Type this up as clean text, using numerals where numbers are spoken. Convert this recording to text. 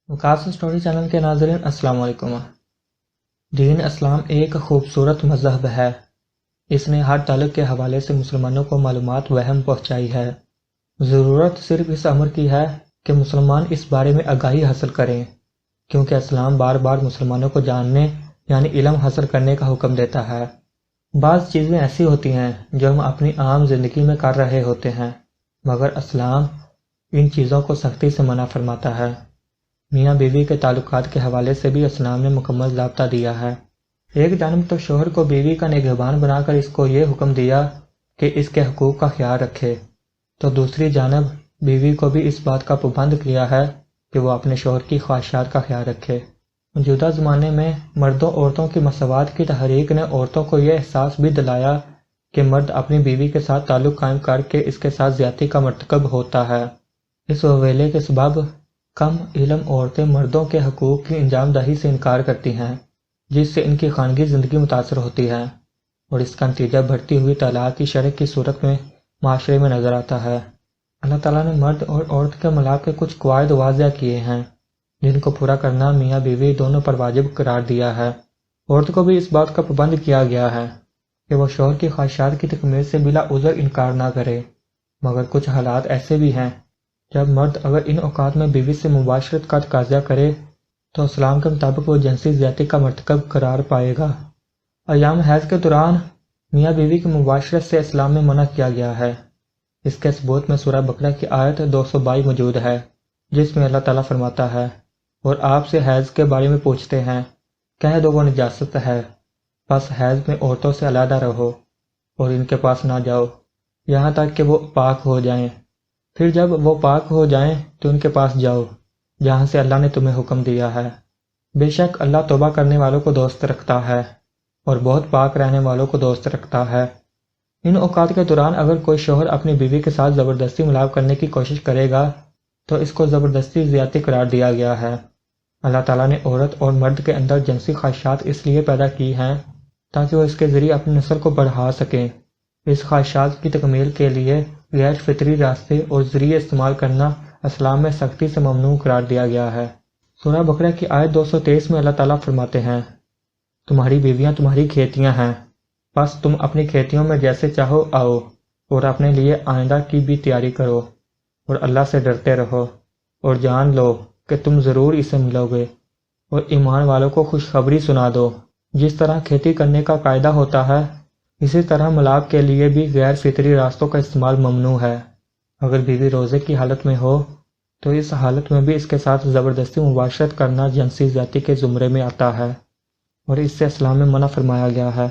وقاص story channel کے ناظرین السلام علیکم۔ دین اسلام ایک خوبصورت مذہب ہے۔ اس نے ہر تعلق کے حوالے سے مسلمانوں کو معلومات وہم پہنچائی ہے۔ ضرورت صرف اس امر کی ہے کہ مسلمان اس بارے میں آگاہی حاصل کریں، کیونکہ اسلام بار بار مسلمانوں کو جاننے یعنی علم حاصل کرنے کا حکم دیتا ہے۔ بعض چیزیں ایسی ہوتی ہیں جو ہم اپنی عام زندگی میں کر رہے ہوتے ہیں، مگر اسلام ان چیزوں کو سختی سے منع فرماتا ہے۔ میاں بیوی کے تعلقات کے حوالے سے بھی اسلام نے مکمل ضابطہ دیا ہے۔ ایک جانب تو شوہر کو بیوی کا نگہبان بنا کر اس کو یہ حکم دیا کہ اس کے حقوق کا خیال رکھے، تو دوسری جانب بیوی کو بھی اس بات کا پابند کیا ہے کہ وہ اپنے شوہر کی خواہشات کا خیال رکھے۔ موجودہ زمانے میں مردوں عورتوں کی مساوات کی تحریک نے عورتوں کو یہ احساس بھی دلایا کہ مرد اپنی بیوی کے ساتھ تعلق قائم کر کے اس کے ساتھ زیادتی کا مرتکب ہوتا ہے۔ اس رویے کے سبب کم علم عورتیں مردوں کے حقوق کی انجام دہی سے انکار کرتی ہیں، جس سے ان کی خانگی زندگی متاثر ہوتی ہے، اور اس کا نتیجہ بڑھتی ہوئی طلاق کی شرح کی صورت میں معاشرے میں نظر آتا ہے۔ اللہ تعالیٰ نے مرد اور عورت کے ملاپ کے کچھ قواعد واضح کیے ہیں، جن کو پورا کرنا میاں بیوی دونوں پر واجب قرار دیا ہے۔ عورت کو بھی اس بات کا پابند کیا گیا ہے کہ وہ شوہر کی خواہشات کی تکمیل سے بلا عذر انکار نہ کرے، مگر کچھ حالات ایسے بھی ہیں جب مرد اگر ان اوقات میں بیوی سے مباشرت کا تقاضا کرے تو اسلام کے مطابق وہ جنسی زیادتی کا مرتکب قرار پائے گا۔ ایام حیض کے دوران میاں بیوی کی مباشرت سے اسلام میں منع کیا گیا ہے۔ اس کے ثبوت میں سورہ بقرہ کی آیت 222 موجود ہے، جس میں اللہ تعالیٰ فرماتا ہے، اور آپ سے حیض کے بارے میں پوچھتے ہیں، کہہ دو وہ نجاست ہے، بس حیض میں عورتوں سے علیحدہ رہو اور ان کے پاس نہ جاؤ یہاں تک کہ وہ پاک ہو جائیں، پھر جب وہ پاک ہو جائیں تو ان کے پاس جاؤ جہاں سے اللہ نے تمہیں حکم دیا ہے۔ بے شک اللہ توبہ کرنے والوں کو دوست رکھتا ہے اور بہت پاک رہنے والوں کو دوست رکھتا ہے۔ ان اوقات کے دوران اگر کوئی شوہر اپنی بیوی کے ساتھ زبردستی ملاپ کرنے کی کوشش کرے گا تو اس کو زبردستی زیادتی قرار دیا گیا ہے۔ اللہ تعالیٰ نے عورت اور مرد کے اندر جنسی خواہشات اس لیے پیدا کی ہیں تاکہ وہ اس کے ذریعے اپنی نسل کو بڑھا سکیں۔ اس خواہشات کی تکمیل کے لیے غیر فطری راستے اور ذریعے استعمال کرنا اسلام میں سختی سے ممنوع قرار دیا گیا ہے۔ سورہ بقرہ کی آیت 223 میں اللہ تعالیٰ فرماتے ہیں، تمہاری بیویاں تمہاری کھیتیاں ہیں، بس تم اپنی کھیتیوں میں جیسے چاہو آؤ اور اپنے لیے آئندہ کی بھی تیاری کرو اور اللہ سے ڈرتے رہو اور جان لو کہ تم ضرور اسے ملو گے، اور ایمان والوں کو خوشخبری سنا دو۔ جس طرح کھیتی کرنے کا قاعدہ ہوتا ہے، اسی طرح ملاپ کے لیے بھی غیر فطری راستوں کا استعمال ممنوع ہے۔ اگر بیوی روزے کی حالت میں ہو تو اس حالت میں بھی اس کے ساتھ زبردستی مباشرت کرنا جنسی زیادتی کے زمرے میں آتا ہے، اور اس سے اسلام میں منع فرمایا گیا ہے۔